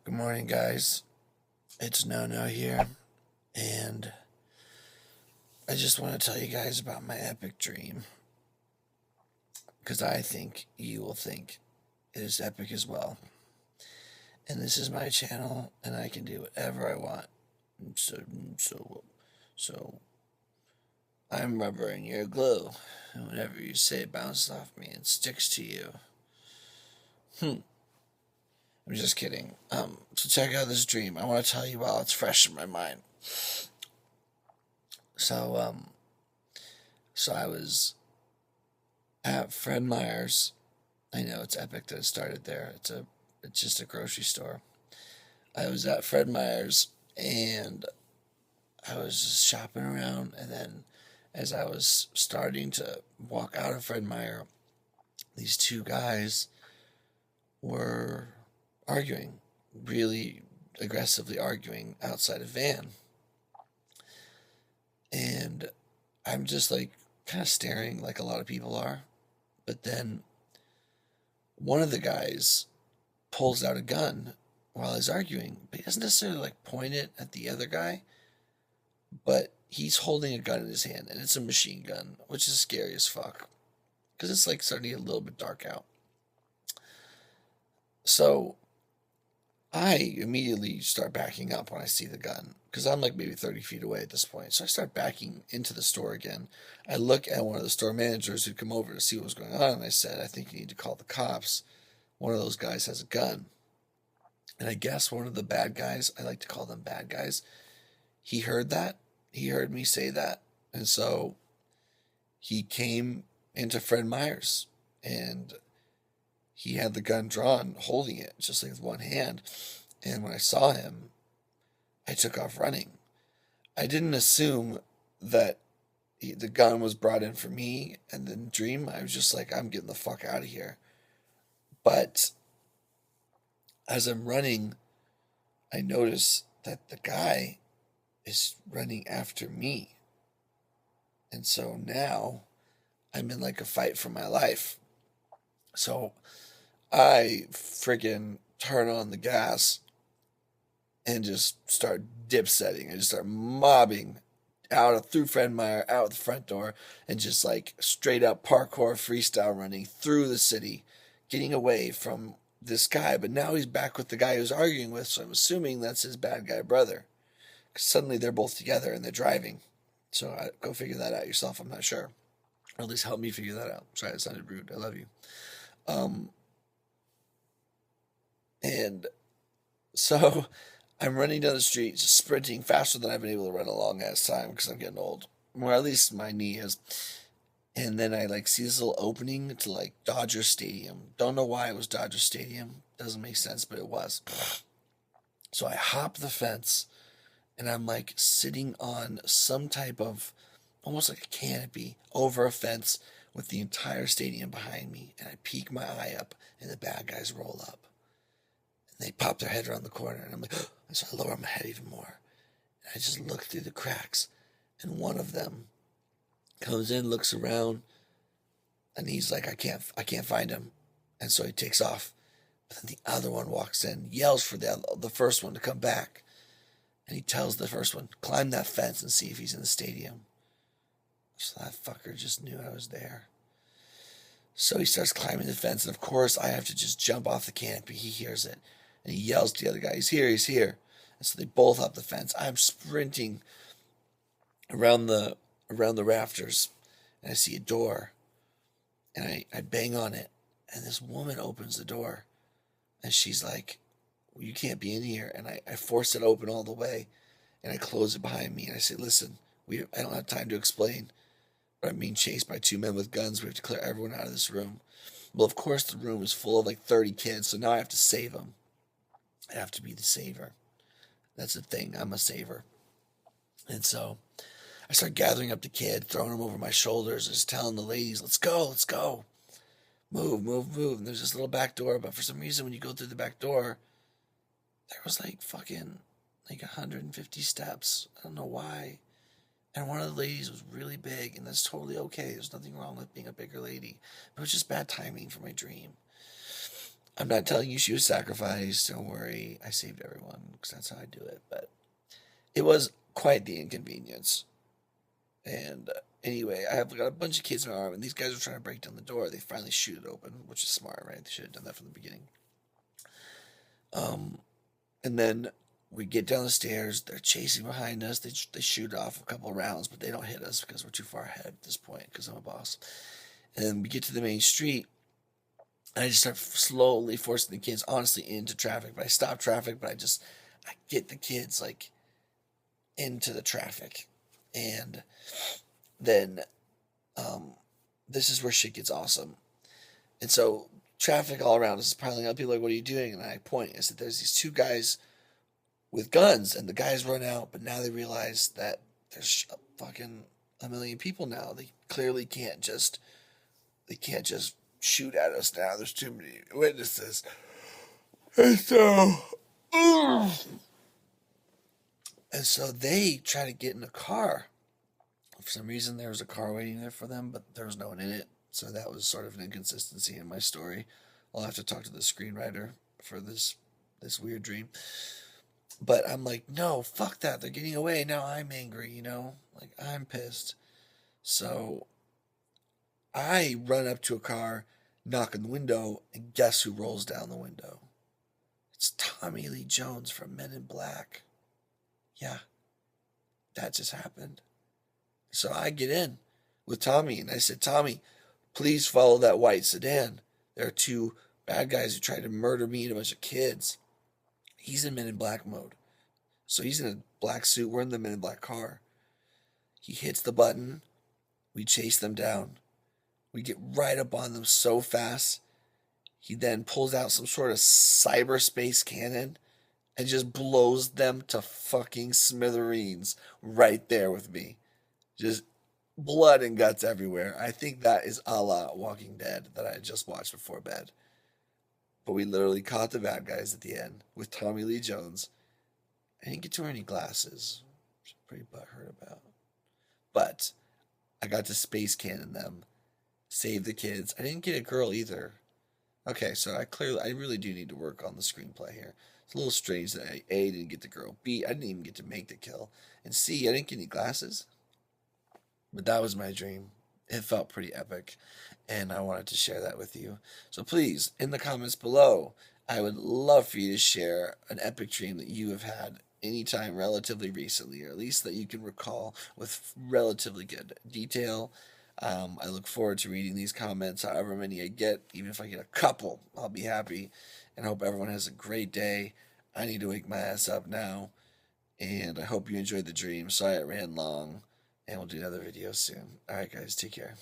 Good morning, guys. It's No here, and I just want to tell you guys about my epic dream because I think you will think it is epic as well. And this is my channel, and I can do whatever I want. So, I'm rubber and you're glue, and whatever you say bounces off me and sticks to you. I'm just kidding. So check out this dream. I want to tell you while it's fresh in my mind. So, so I was at Fred Meyer's. I know it's epic that it started there. It's just a grocery store. I was at Fred Meyer's and I was just shopping around, and then as I was starting to walk out of Fred Meyer, these two guys were arguing, really aggressively arguing outside a van. And I'm just like kind of staring like a lot of people are. But then one of the guys pulls out a gun while he's arguing, but he doesn't necessarily like point it at the other guy, but he's holding a gun in his hand, and it's a machine gun, which is scary as fuck because it's like starting to get a little bit dark out. So I immediately start backing up when I see the gun because I'm like maybe 30 feet away at this point. So I start backing into the store again. I look at one of the store managers who'd come over to see what was going on, and I said, I think you need to call the cops. One of those guys has a gun. And I guess one of the bad guys, I like to call them bad guys, he heard that. He heard me say that. And so he came into Fred Meyer's, and he had the gun drawn, holding it just like with one hand. And when I saw him, I took off running. I didn't assume that the gun was brought in for me and the dream. I was just like, I'm getting the fuck out of here. But as I'm running, I notice that the guy is running after me. And so now I'm in like a fight for my life. So I friggin' turn on the gas and just start dip setting. I just start mobbing through Fred Meyer, out the front door, and just like straight up parkour freestyle running through the city, getting away from this guy. But now he's back with the guy he was arguing with, so I'm assuming that's his bad guy brother. Because suddenly they're both together and they're driving. So go figure that out yourself. I'm not sure. Or at least help me figure that out. Sorry, that sounded rude. I love you. And so I'm running down the street, just sprinting faster than I've been able to run a long ass time because I'm getting old. Or at least my knee is. And then I like see this little opening to like Dodger Stadium. Don't know why it was Dodger Stadium. Doesn't make sense, but it was. So I hop the fence, and I'm like sitting on some type of almost like a canopy over a fence with the entire stadium behind me. And I peek my eye up, and the bad guys roll up. And they pop their head around the corner, and I'm like, so I lower my head even more. And I just look through the cracks, and one of them comes in, looks around, and he's like, I can't find him. And so he takes off. But then the other one walks in, yells for the first one to come back. And he tells the first one, climb that fence and see if he's in the stadium. So that fucker just knew I was there. So he starts climbing the fence, and of course I have to just jump off the canopy. He hears it, and he yells to the other guy, he's here, he's here. And so they both hop the fence. I'm sprinting around the rafters, and I see a door, and I bang on it, and this woman opens the door, and she's like, well, you can't be in here. And I force it open all the way, and I close it behind me, and I say, listen, I don't have time to explain, but I'm being chased by two men with guns. We have to clear everyone out of this room. Well, of course, the room is full of like 30 kids, so now I have to save them. I have to be the saver. That's the thing. I'm a saver. And so I start gathering up the kid, throwing him over my shoulders, just telling the ladies, let's go, let's go. Move, move, move. And there's this little back door, but for some reason, when you go through the back door, there was like fucking like 150 steps. I don't know why. And one of the ladies was really big, and that's totally okay. There's nothing wrong with being a bigger lady. But it was just bad timing for my dream. I'm not telling you she was sacrificed. Don't worry. I saved everyone because that's how I do it. But it was quite the inconvenience. And anyway, I have got a bunch of kids in my arm, and these guys are trying to break down the door. They finally shoot it open, which is smart, right? They should have done that from the beginning. And then we get down the stairs. They're chasing behind us. They shoot off a couple rounds, but they don't hit us because we're too far ahead at this point because I'm a boss. And then we get to the main street, and I just start slowly forcing the kids, honestly, into traffic. But I stop traffic, but I get the kids, like, into the traffic. And then this is where shit gets awesome. And so traffic all around us is piling up. People are like, what are you doing? And I point. I said, there's these two guys with guns, and the guys run out, but now they realize that there's fucking a million people now. They clearly they can't just shoot at us now. There's too many witnesses. And so, and so they try to get in a car. For some reason, there was a car waiting there for them, but there was no one in it. So that was sort of an inconsistency in my story. I'll have to talk to the screenwriter for this weird dream. But I'm like, no, fuck that. They're getting away. Now I'm angry, you know? Like, I'm pissed. So I run up to a car, knock on the window, and guess who rolls down the window? It's Tommy Lee Jones from Men in Black. Yeah, that just happened. So I get in with Tommy, and I said, Tommy, please follow that white sedan. There are two bad guys who tried to murder me and a bunch of kids. He's in Men in Black mode. So he's in a black suit. We're in the Men in Black car. He hits the button. We chase them down. We get right up on them so fast. He then pulls out some sort of cyberspace cannon and just blows them to fucking smithereens right there with me. Just blood and guts everywhere. I think that is a la Walking Dead that I just watched before bed. But we literally caught the bad guys at the end with Tommy Lee Jones. I didn't get to wear any glasses, which I'm pretty butthurt about. But I got to space cannon them, save the kids. I didn't get a girl either. Okay, so I really do need to work on the screenplay here. It's a little strange that I A, didn't get the girl, B, I didn't even get to make the kill, and C, I didn't get any glasses. But that was my dream. It felt pretty epic, and I wanted to share that with you. So please, in the comments below, I would love for you to share an epic dream that you have had anytime relatively recently, or at least that you can recall with relatively good detail. I look forward to reading these comments, however many I get. Even if I get a couple, I'll be happy. And I hope everyone has a great day. I need to wake my ass up now. And I hope you enjoyed the dream. Sorry it ran long. And we'll do another video soon. Alright guys, take care.